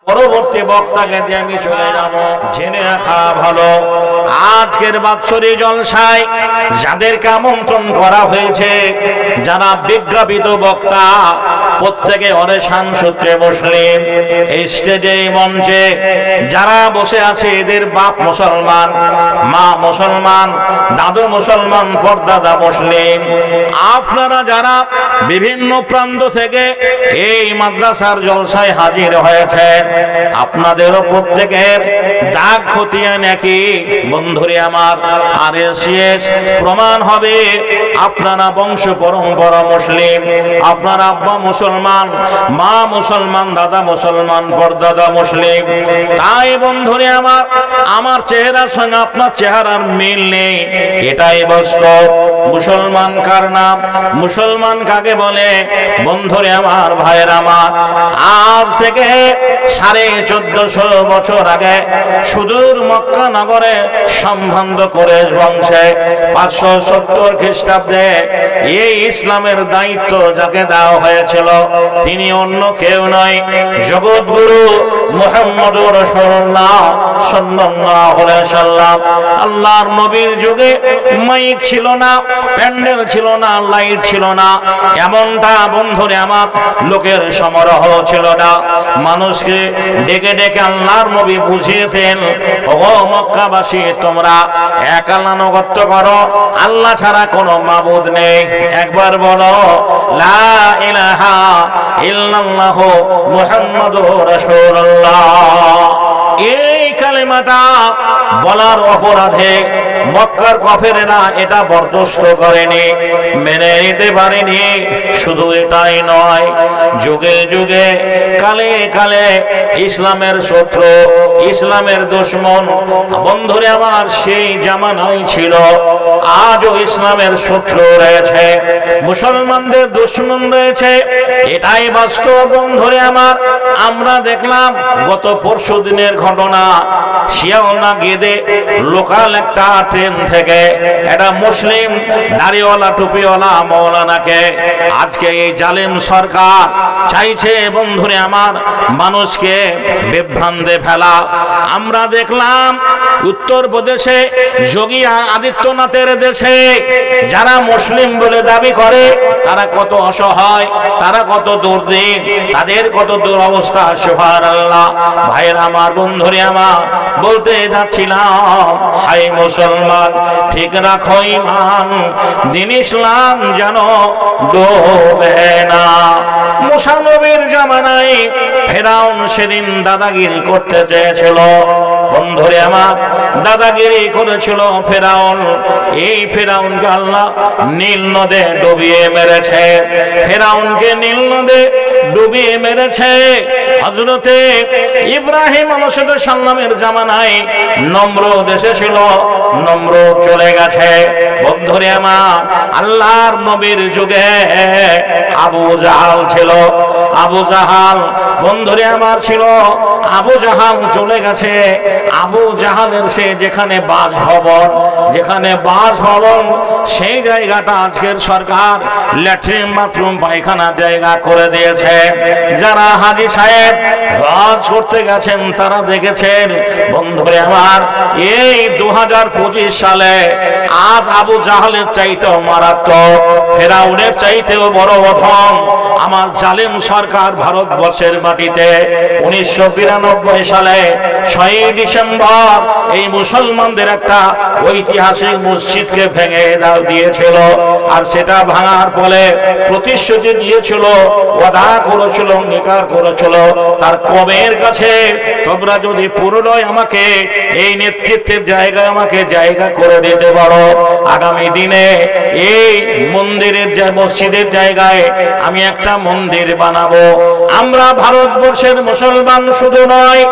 পরবর্তী বক্তাকে দিয়ে আমি চলে যাব। জেনে রাখা ভালো, আজকের বাৎসরিক জলসায় যাদেরকে আমন্ত্রণ করা হয়েছে, যারা বিজ্ঞাপিত বক্তা, প্রত্যেকে অনেশান সূত্রে মুসলিম। এই স্টেজে, মঞ্চে যারা বসে আছে এদের বাপ মুসলমান, মা মুসলমান, দাদু মুসলমান, পর্দাদা মুসলিম। আপনারা যারা বিভিন্ন প্রান্ত থেকে এই মাদ্রাসার জলসায় হাজির হয়েছেন, আপনাদেরও প্রত্যেকের দাগ খতিয়ে নাকি বন্ধুরে আমার RSS প্রমাণ হবে আপনারা বংশ পরম্পরা মুসলিম, আপনার আব্বা মুসলমান, মা মুসলমান, দাদা মুসলমান, পর্দাদা মুসলিম। তাই বন্ধুরে আমার চেহারার সঙ্গে আপনার চেহারার মিল নেই, এটাই বাস্তব। মুসলমান কার নাম, মুসলমান কাকে বলে? বন্ধুরে আমার, ভাইয়ের আমার, আজ থেকে 1450 বছর আগে সুদূর মক্কা নগরে সম্ভ্রান্ত কুরাইশ বংশে 570 খ্রিস্টাব্দে এই ইসলামের দায়িত্ব যাকে দেওয়া হয়েছিল তিনি অন্য কেউ নয়, জগৎগুরু মুহাম্মদুর রাসূলুল্লাহ সাল্লাল্লাহু আলাইহি ওয়াসাল্লাম। আল্লাহর নবীর যুগে মাইক ছিল না, প্যান্ডেল ছিল না, লাইট ছিল না, এমনটা বন্ধুরে আমার লোকের সমারোহ ছিল না। মানুষকে ডেকে ডেকে আল্লাহর নবী বুঝিয়েছেন, ও মক্কাবাসী, তোমরা এক আল্লাহ নগত্য করো, আল্লাহ ছাড়া কোনো মাবুদ নেই। একবার বলো লা ইলাহা ইল্লাল্লাহু মুহাম্মাদুর রাসূলুল্লাহ। এই কালেমাটা বলার অপরাধে মক্কার কাফেরেরা এটা বরদাস্ত করেনি, মেনে নিতে পারেনি। শুধু এটাই নয়, যুগে যুগে, কালে কালে ইসলামের শত্রু, ইসলামের দুশমন বন্ধুরে আমার সেই জামানায় ছিল, আজও ইসলামের শত্রু রয়েছে, মুসলমানদের দুশমন রয়েছে, এটাই বাস্তব বন্ধুরে আমার। আমরা দেখলাম গত পরশু দিনের ঘটনা, শিয়ালদা গেদে লোকাল একটা ট্রেন থেকে একটা মুসলিম দাড়িওয়ালা টুপিওয়ালা মৌলানাকে আজকে এই জালেম সরকার চাইছে বন্ধুরে আমার মানুষকে বিভ্রান্তে ফেলা। আমরা দেখলাম উত্তরপ্রদেশে যোগী আদিত্যনাথের দেশে যারা মুসলিম বলে দাবি করে তারা কত অসহায়, তারা কত দুর্দিন, তাদের কত দুরবস্থা। সুবহানাল্লাহ। ভাইয়ের আমার, বন্ধুরে আমার, বলতে যাচ্ছিলাম, হাই মুসলমান, ঠিক রাখো ঈমান, দ্বীন ইসলাম যেন ডোবে না। মুসা নবীর জামানায় ফেরাউন সেদিন দাদাগিরি করতে চেয়েছিল বন্ধুরে আমার, দাদাগিরি করেছিল ফেরাউন। এই ফেরাউনকে আল্লাহ নীল নদে ডুবিয়ে মেরেছে, ফেরাউনকে নীল নদে ডুবিয়ে মেরেছে। হযরতে ইব্রাহিম আলাইহিস সালামের জামানায় নমরুদ এসেছিল, নমরুদ চলে গেছে বন্ধুরে আমার। আল্লাহর নবীর যুগে আবু জাহাল ছিল, আবু জাহাল বন্ধুরে আমার ছিল, আবু জাহাল চলে গেছে। আবু জাহালের সে যেখানে বাসভবন, যেখানে বাসভবন সেই জায়গাটা আজকের সরকার ল্যাট্রিন বাথরুম পায়খানা জায়গা করে দিয়েছে। যারা হাজী সাহেব হজ করতে গেছেন তারা দেখেছেন বন্ধুরে আমার, এই 2025 সালে আজ আবু জাহালের চাইতেও মারাত্মক, ফেরাউনের চাইতেও বড় অধম আমার জালেম সরকার ভারতবর্ষের মাটিতে 1992 সালে 6 ডিসেম্বর এই মুসলমানদের একটা ঐতিহাসিক মসজিদকে ভেঙে দিয়েছিল। আর সেটা ভাঙার ফলে প্রতিশ্রুতি দিয়েছিল, ওয়াদা করেছিল, অঙ্গীকার করেছিল তার কমের কাছে, তোমরা যদি পুনরায় আমাকে এই নেতৃত্বের জায়গায় আমাকে জায়গা করে দিতে পারো, আগামী দিনে এই মন্দিরের মসজিদের জায়গায় আমি একটা মন্দির বানাবো। আমরা ভারতবর্ষের মুসলমান শুধু নয়,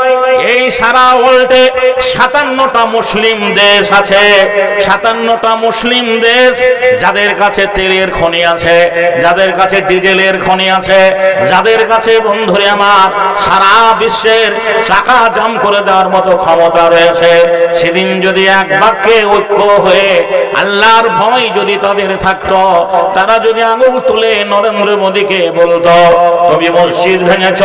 এই সারা ওয়ার্ল্ডে 57টা মুসলিম দেশ আছে, 57টা মুসলিম দেশ যাদের কাছে তেলের খনি আছে, যাদের কাছে ডিজেলের খনি আছে, যাদের কাছে বন্ধুরে আমার সারা বিশ্বের চাকা জাম করে দেওয়ার মতো ক্ষমতা রয়েছে। সেদিন যদি এক বাক্যে ঐক্য হয়ে আল্লাহর ভয় যদি তাদের থাকতো, তারা যদি আঙুল তুলে নরেন্দ্র মোদীকে বলতো তুমি মসজিদ ভেঙেছ,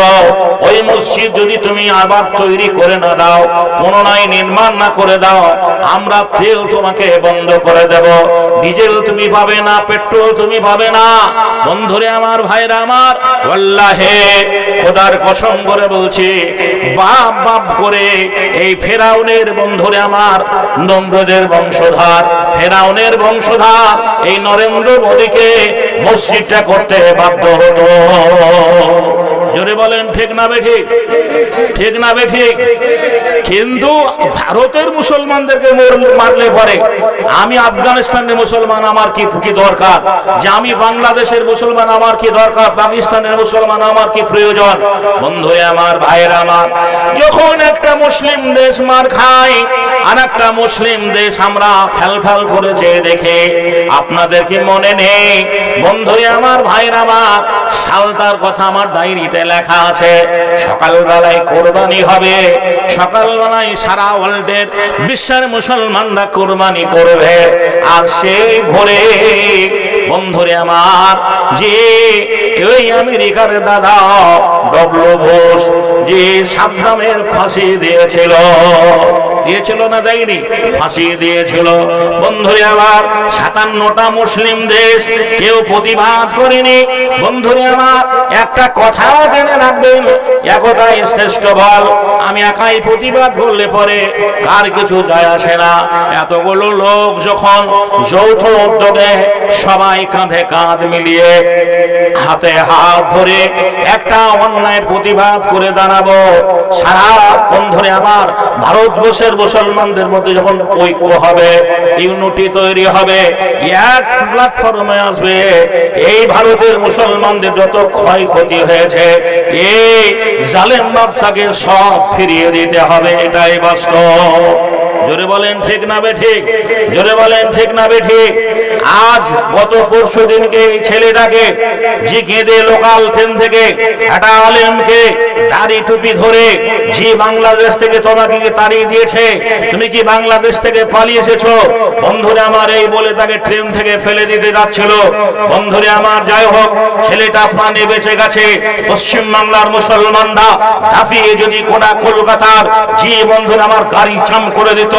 ওই মসজিদ যদি তুমি আবার তৈরি করে না দাও, পুনরায় নির্মাণ না করে দাও, আমরা তেল তোমাকে বন্ধ করে দেব, ডিজেল তুমি পাবে না, পেট্রোল তুমি পাবে না। বন্ধুরে আমার, ভাইরা আমার, আল্লাহে খোদার কসম করে বলছি, বাপ বাপ করে এই ফেরাউনের, বন্ধুরে আমার, নমরুদের বংশধর, ফেরাউনের বংশধর এই নরেন্দ্র মোদীকে মসজিদটা করতে বাধ্য হতো। জোরে বলেন ঠিক না বেঠিক? ঠিক না বেঠিক? কিন্তু ভারতের মুসলমানদেরকে মারলে পরে আমি আফগানিস্তানের মুসলমান, আমার কি দরকার? যে আমি বাংলাদেশের মুসলমান, আমার কি দরকার? পাকিস্তানের মুসলমান আমার কি প্রয়োজন? বন্ধু আমার, ভাইয়ের আমার, যখন একটা মুসলিম দেশ মার খায় আর একটা মুসলিম দেশ আমরা ফেল করেছে দেখে আপনাদের কি মনে নেই? বন্ধু আমার, ভাইয়ের আমার, সালটার কথা আমার ডায়েরিতে লেখা আছে। সকালবেলায় কোরবানি হবে, সকালবেলায় সারা ওয়ার্ল্ডের বিশ্বের মুসলমানরা কোরবানি করবে। আর সেই ভোরে বন্ধুরে আমার, যে ওই আমেরিকার দাদা ডব্লিউ বুশ যে সাদ্দামের ফাঁসি দিয়েছিল না, দেয়নি? ফাঁসি দিয়েছিল। বন্ধুরে আমার, 57টা মুসলিম দেশ কেউ প্রতিবাদ করেনি। বন্ধুরে আমার, একটা কথা জেনে রাখবেন, একতাই শ্রেষ্ঠ বল। আমি একাই প্রতিবাদ করলে পরে কার কিছু যায় আসে না। এতগুলো লোক যখন যৌথ উদ্যোগে সবাই কাঁধে কাঁধ মিলিয়ে হাতে হাত ধরে একটা অন্যায় প্রতিবাদ করে দাঁড়াবো, সারা বন্ধুরে আমার ভারতবর্ষের মুসলমানদের মধ্যে যখন ঐক্য হবে, ইউনিটি তৈরি হবে, এক প্ল্যাটফর্মে আসবে, এই ভারতের মুসলমানদের যত ক্ষয়ক্ষতি হয়েছে এই জালেম বাদশাকে সব ফিরিয়ে দিতে হবে। এটাই বাস্তব। জোরে বলেন ঠিক না বেঠিক? জোরে বলেন ঠিক না বেঠিক? আজ গত পরশু দিনকে এই ছেলেটাকে যে কেঁদে লোকাল ট্রেন থেকে একটা আলেমকে দাড়ি টুপি ধরে যে বাংলাদেশ থেকে তোমাকে তাড়িয়ে দিয়েছে, তুমি কি বাংলাদেশ থেকে পালিয়ে এসেছো? বন্ধুরে আমার, এই বলে তাকে ট্রেন থেকে ফেলে দিতে যাচ্ছিল। বন্ধুরে আমার, যাই হোক, ছেলেটা প্রাণে বেঁচে গেছে। পশ্চিম বাংলার মুসলমানরা দাফিয়ে যদি গোটা কলকাতার যে বন্ধুরা আমার গাড়ি চাম করে দিত,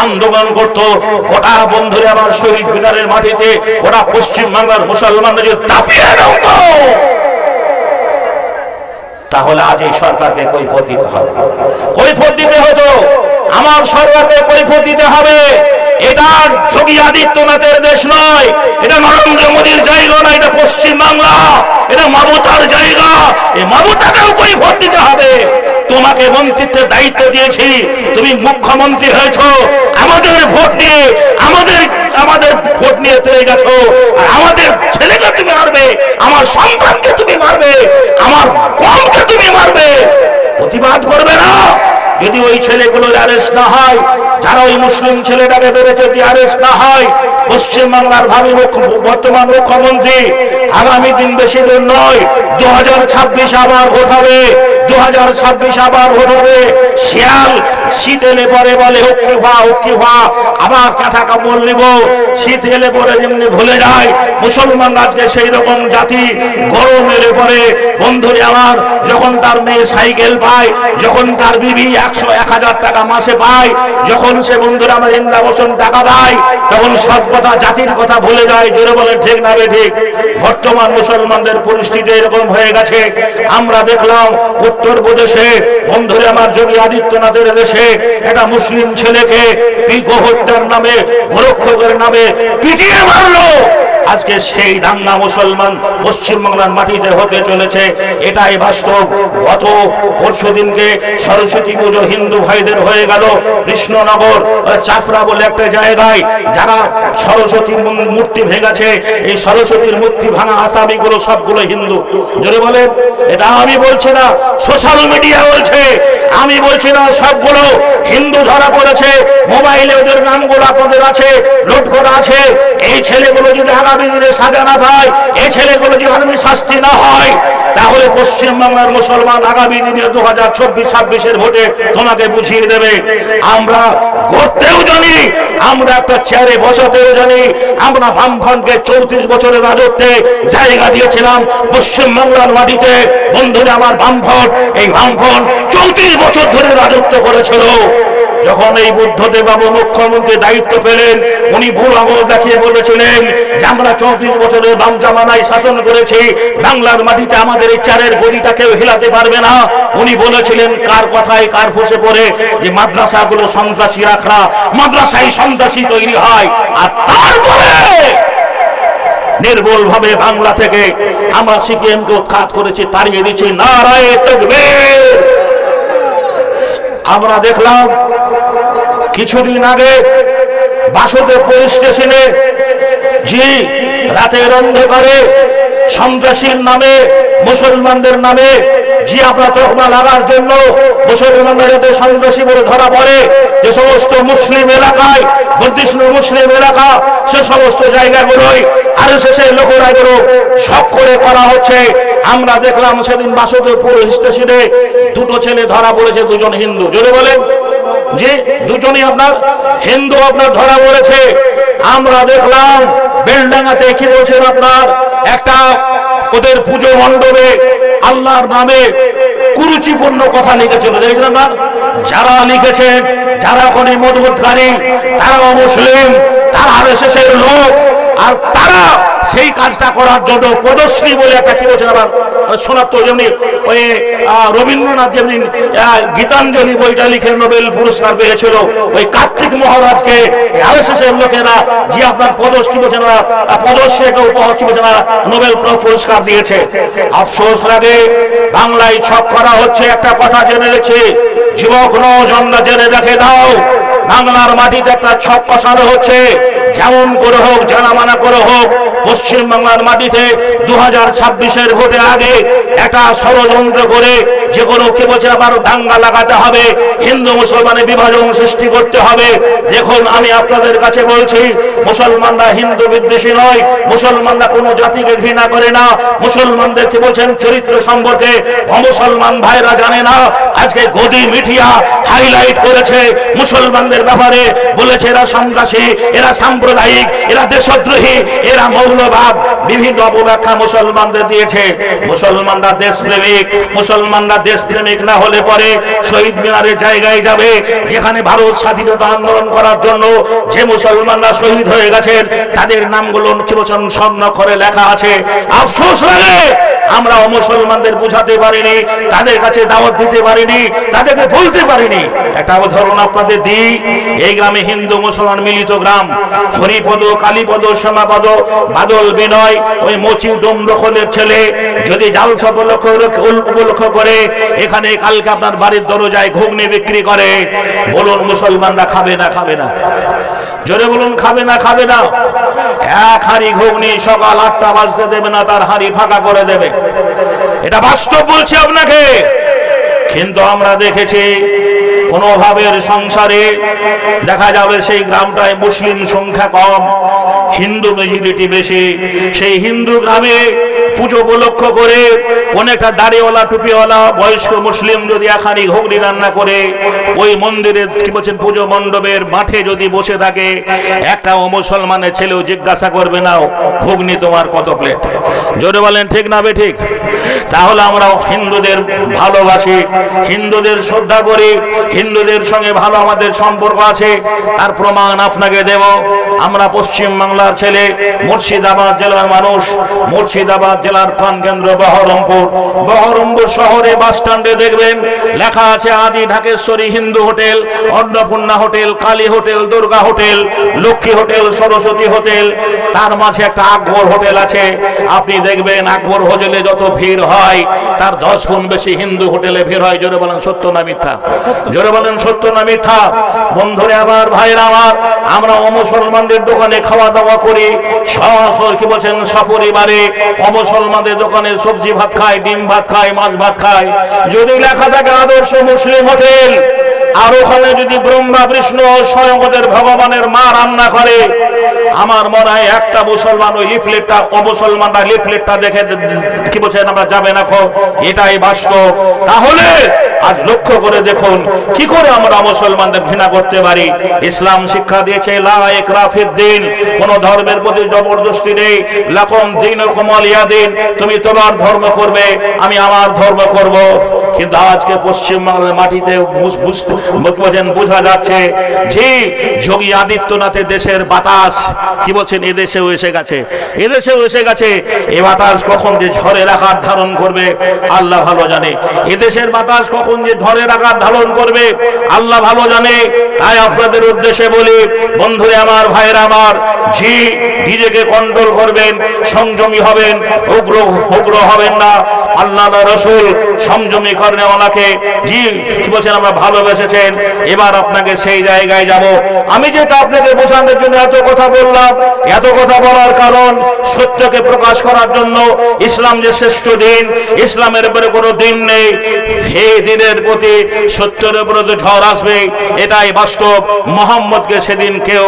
আন্দোলন করত, গোটা বন্ধুরে আমার শহীদ মিনারের মাটিতে গোটা পশ্চিম বাংলার মুসলমানদের যদি দাফিয়ে দাও, তাহলে আজ এই সরকারকে কৈফিয়ত দিতে হবে। কৈফিয়ত দিতে হতো, আমার সরকারকে কৈফিয়ত দিতে হবে। এটা যোগী আদিত্যনাথের দেশ নয়, এটা নরেন্দ্র মোদীর জায়গা নয়, এটা পশ্চিম বাংলা, এটা মমতার জায়গা। এই মমতাকেও কৈফিয়ত দিতে হবে। তোমাকে মন্ত্রিত্বের দায়িত্ব দিয়েছি, তুমি মুখ্যমন্ত্রী হয়েছ, আমাদের ভোট নিয়ে আমাদের ভোট নিয়ে চলে গেছো, আর আমাদের ছেলেকে তুমি মারবে, আমার সন্তানকে তুমি মারবে, আমার কমকে তুমি মারবে। প্রতিবাদ করবে না? যদি ওই ছেলেগুলোর অ্যারেস্ট না হয়, যারা ওই মুসলিম ছেলেটাকে বেড়েছে যদি অ্যারেস্ট না হয়, পশ্চিম বাংলার বর্তমান মুখ্যমন্ত্রী আগামী দিন বেশি দিন নয়, 2026 আবার ভোট হবে, 2026 আবার ভোট হবে। শিয়াল শীত এলে পরে বলে হুক্কি হওয়া, আবার কাঁথা কাপড় নিব, শীত এলে পরে যেমনি ভুলে যায় মুসলমান আজকে সেই রকম জাতি। গরম এলে পরে বন্ধুরে আমার, যখন তার মেয়ে সাইকেল পায়, যখন তার বিবি 100-1000 টাকা মাসে পায়, যখন সে বন্ধুরা আমার ইন্দ্রাবসন টাকা পায়, তখন সব কথা জাতির কথা ভুলে যায়। জোরে বলে ঠিক না ঠিক? বর্তমান মুসলমানদের পরিস্থিতি এরকম হয়ে গেছে। আমরা দেখলাম উত্তরপ্রদেশে বন্ধুরে আমার যোগী আদিত্যনাথের দেশে একটা মুসলিম ছেলেকে হত্যার নামে, গোরক্ষকের নামে পিটিয়ে মারলো। আজকে সেই দাঙ্গা মুসলমান পশ্চিম বাংলার মাটিতে হতে চলেছে, এটাই বাস্তব। গত পরশু দিনকে সরস্বতী পুজো হিন্দু ভাইদের হয়ে গেল কৃষ্ণনগর চাফরা বলে একটা জায়গায়, যারা সরস্বতীর মূর্তি ভেঙেছে, এই সরস্বতীর মূর্তি ভাঙা আসামিগুলো সবগুলো হিন্দু। জোরে বলে, এটা আমি বলছি না, সোশ্যাল মিডিয়া বলছে, আমি বলছি না। সবগুলো হিন্দু ধরা পড়েছে, মোবাইলে ওদের নামগুলো আপনাদের আছে, লোড করা আছে। এই ছেলেগুলো যদি আগামী দিনে সাজা না হয়, এই ছেলেগুলো যদি আগামী শাস্তি না হয়, তাহলে পশ্চিমবাংলার মুসলমান আগামী দিনে 2024-26-এর ভোটে তোমাকে বুঝিয়ে দেবে। আমরা করতেও জানি, আমরা একটা চেয়ারে বসাতেও জানি। আমরা বামফ্রন্টকে 34 বছরের রাজত্বে জায়গা দিয়েছিলাম পশ্চিমবাংলার মাটিতে। বন্ধুরা আমার, বামফ্রন্ট, এই বামফ্রন্ট 34 বছর ধরে রাজত্ব করেছিল। যখন এই বুদ্ধদেব বাবু মুখ্যমন্ত্রী দায়িত্ব পেলেন, উনি ভুল আমল দেখিয়ে বলেছিলেন যে আমরা 34 বছরের বাম জামানায় শাসন করেছি, বাংলার মাটিতে আমাদের এই চারের গদিটা কেউ হিলাতে পারবে না। উনি বলেছিলেন কার কথায় কার ফুসে পড়ে যে মাদ্রাসাগুলো সন্ত্রাসী রাখা, মাদ্রাসায় সন্ত্রাসী তৈরি হয়। আর তারপরে নির্বল ভাবে বাংলা থেকে আমরা সিপিএম কে উৎখাত করেছি, তাড়িয়ে দিচ্ছি। নারায়ে তাকবীর। আমরা দেখলাম কিছুদিন আগে বাসুদেবপুর স্টেশনে রাতের অন্ধকারে সন্ত্রাসীর নামে, মুসলমানদের নামে আপনার তকমা লাগার জন্য মুসলমানরা যাতে সন্ত্রাসী বলে ধরা পড়ে, যে সমস্ত মুসলিম এলাকায়, বর্ধিষ্ণু মুসলিম এলাকা, সে সমস্ত জায়গাগুলোই আরএসএসের লোকেরা এগুলো শখ করে করা হচ্ছে। আমরা দেখলাম সেদিন বাসুদেবপুর স্টেশনে দুটো ছেলে ধরা পড়েছে, দুজন হিন্দু। জোরে বলেন যে দুজনই আপনার হিন্দু আপনার ধরা পড়েছে। আমরা দেখলাম বেলডাঙ্গাতে কি বলছেন আপনার একটা ওদের পুজো মণ্ডপে আল্লাহর নামে কুরুচিপূর্ণ কথা লিখেছিল, দেখেছিলেন না? যারা লিখেছেন, যারা কোন মদতকারী, তারাও মুসলিম, তারা আরএসএসের লোক। আর তারা সেই কাজটা করার জন্য পদশ্রী বলে একটা কি বলছেন আবার শোনার তো, যেমনি ওই রবীন্দ্রনাথ যেমনি গীতাঞ্জলি বইটা লিখে নোবেল পুরস্কার পেয়েছিল, ওই কার্তিক মহারাজকে আরএসএসের লোকেরা যে আপনার পদশ্রী বলছেন, পদশ্রী একটা উপহার কি বলছেন, নোবেল পুরস্কার দিয়েছে। আফসোস লাগে, বাংলায় ছক করা হচ্ছে। একটা কথা জেনে রেখেছি, যুবক নওজওয়ানরা জেনে দেখে দাও, বাংলার মাটিতে একটা ছক কষানো হচ্ছে। যেমন করে হোক, জানা মানা করে হোক, পশ্চিম বাংলার মাটিতে 2026-এর ভোটের আগে একটা ষড়যন্ত্র করে যে কোনো কি বলছে আবার দাঙ্গা লাগাতে হবে, হিন্দু মুসলমানের বিভাজন সৃষ্টি করতে হবে। দেখুন, আমি আপনাদের কাছে বলছি, মুসলমানরা হিন্দু বিদ্বেষী নয়, মুসলমানরা কোনো জাতিকে ঘৃণা করে না। মুসলমানদের কি বলছেন চরিত্র সম্পর্কে অমুসলমান ভাইরা জানে না। আজকে গদি মিডিয়া হাইলাইট করেছে মুসলমানদের ব্যাপারে, বলেছে এরা সন্ত্রাসী, এরা সাম্প্রদায়িক, এরা দেশদ্রোহী, এরা মৌলবাদ, বিভিন্ন অপব্যাখ্যা মুসলমানদের দিয়েছে। মুসলমানরা দেশপ্রেমিক, মুসলমানরা দেশপ্রেমিক না হলে পরে শহীদ মিনারের জায়গায় যাবে, যেখানে ভারত স্বাধীনতা আন্দোলন করার জন্য যে মুসলমানরা শহীদ হয়ে গেছেন তাদের নামগুলো কি বলছেন স্বর্ণাক্ষরে লেখা আছে। আফসোস লাগে, আমরা মুসলমানদের বুঝাতে পারিনি, তাদের কাছে দাওয়াত দিতে পারিনি, তাদেরকে বলতে পারিনি। একটা উদাহরণ আপনাদের দিই, এই গ্রামে হিন্দু মুসলমান মিলিত গ্রাম, হরিপদ, কালীপদ, শ্যামাপদ, বাদল, বিনয়, ওই মচি ডোম দখলের ছেলে যদি জালসা উপলক্ষ করে এখানে কালকে আপনার বাড়ির দরজায় ঘুগনি বিক্রি করে, বলুন মুসলমানরা খাবে না? খাবে না? জোরে বলুন, খাবে না? খাবে না? এক হাঁড়ি ঘুগনি সকাল 8টা বাজতে দেবে না, তার হাঁড়ি ফাঁকা করে দেবে। এটা বাস্তব বলছি আপনাকে। কিন্তু আমরা দেখেছি কোন ভাবের সংসারে দেখা যাবে সেই গ্রামটায় মুসলিম সংখ্যা কম, হিন্দু মেজরিটি বেশি। সেই হিন্দু গ্রামে পুজো উপলক্ষ করে কোন একটা দাড়িওয়ালা টুপিওয়ালা বয়স্ক মুসলিম যদি এখানে ঘুগনি রান্না করে ওই মন্দিরের কি বলছেন পুজো মণ্ডপের মাঠে যদি বসে থাকে, একটা মুসলমানের ছেলেও জিজ্ঞাসা করবে না ঘুগনি তোমার কত প্লেট? জোরে বলেন ঠিক না বে ঠিক? তাহলে আমরা হিন্দুদের ভালোবাসি, হিন্দুদের শ্রদ্ধা করি, হিন্দুদের সঙ্গে ভালো আমাদের সম্পর্ক আছে। তার প্রমাণ আপনাকে দেব। আমরা পশ্চিম বাংলার ছেলে, মুর্শিদাবাদ জেলার মানুষ। মুর্শিদাবাদ জেলার প্রাণকেন্দ্র বহরমপুর। বহরমপুর শহরে বাস স্ট্যান্ডে দেখবেন লেখা আছে আদি Dhakeshwari Hindu hotel, Annapurna hotel, Kali hotel, Durga hotel, Lakshmi hotel, Saraswati hotel. তার মাঝে একটা আকবর হোটেল আছে। আপনি দেখবেন আকবর হোটেলে যত ভিড় হয় তার 10 গুণ বেশি হিন্দু হোটেলে ভিড় হয়। জোরে বলেন সত্য না মিথ্যা? জোরে বলেন সত্য না মিথ্যা? বন্ধুরে আমার, ভাইরা আমার, আমরা মুসলমানদের দোকানে খাওয়া দাওয়া করি, কি বলছেন সপরিবারে মুসলমানদের দোকানে সবজি ভাত খায়, ডিম ভাত খায়, মাছ ভাত খায়। যদি লেখা থাকে আদর্শ মুসলিম হোটেল, আর ওখানে যদি ব্রহ্মা বিষ্ণু স্বয়ং ওদের ভগবানের মা রান্না করে, আমার মনে হয় একটা মুসলমান ওই লিফলেটটা, অমুসলমানরা লিফলেটটা দেখে কি বলছেন আমরা যাবে না, এটাই বাস্তব। তাহলে আজ লক্ষ্য করে দেখুন কি করে আমরা মুসলমানদের ঘৃণা করতে পারি। ইসলাম শিক্ষা দিয়েছে লা ইকরাহা ফিদ্দিন, কোন ধর্মের প্রতি জবরদস্তি নেই। লাকুম দীনুকুম ওয়ালিয়া দীন, তুমি তোমার ধর্ম করবে, আমি আমার ধর্ম করব। কিন্তু আজকে পশ্চিমবাংলার মাটিতে বোঝা যাচ্ছে যে যোগী আদিত্যনাথের দেশের বাতাস কি বলছেন এদেশেও এসে গেছে, এদেশেও এসে গেছে। এ বাতাস কখন যে ঝড়ের আকার ধারণ করবে আল্লাহ ভালো জানে। এদেশের বাতাস কখন যে ঝড়ের আকার ধারণ করবে আল্লাহ ভালো জানে। তাই আপনাদের উদ্দেশ্যে বলি, বন্ধুরে আমার, ভাইরা আমার, জি নিজেকে কন্ট্রোল করবেন, সংযমী হবেন, উগ্র হবেন না। আল্লাহ রাসূল সংযমী করেওয়ালাকে জি কি বলছেন আমরা ভালোবেসেছেন। এবার আপনাকে সেই জায়গায় যাব। আমি যেটা আপনাকে বোঝানোর জন্য এত কথা বললাম, এত কথা বলার কারণ সত্যকে প্রকাশ করার জন্য। ইসলাম যে শ্রেষ্ঠ দিন, ইসলামের উপরে কোনো দিন নেই। এই দিনের প্রতি সত্যের উপরে তো ঝড় আসবে, এটাই বাস্তব। মুহাম্মদকে সেদিন কেউ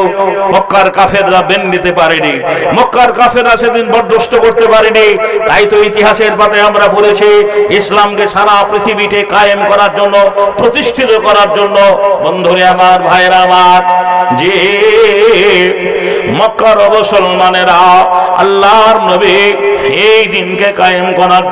মক্কার কাফেররা বেন নিতে পারেনি, মক্কার কাফেররা সেদিন বরদাস্ত করতে পারেনি। তাই তো ইতিহাসের পাতায় আমরা পড়েছি ইসলামকে সারা পৃথিবীতে কায়েম করার জন্য, প্রতিষ্ঠিত করার জন্য, বন্ধুরে আমার, ভাইরা আমার, যে মক্কার মুসলমানেরা আল্লাহর নবী এই দিনকে কায়েম করার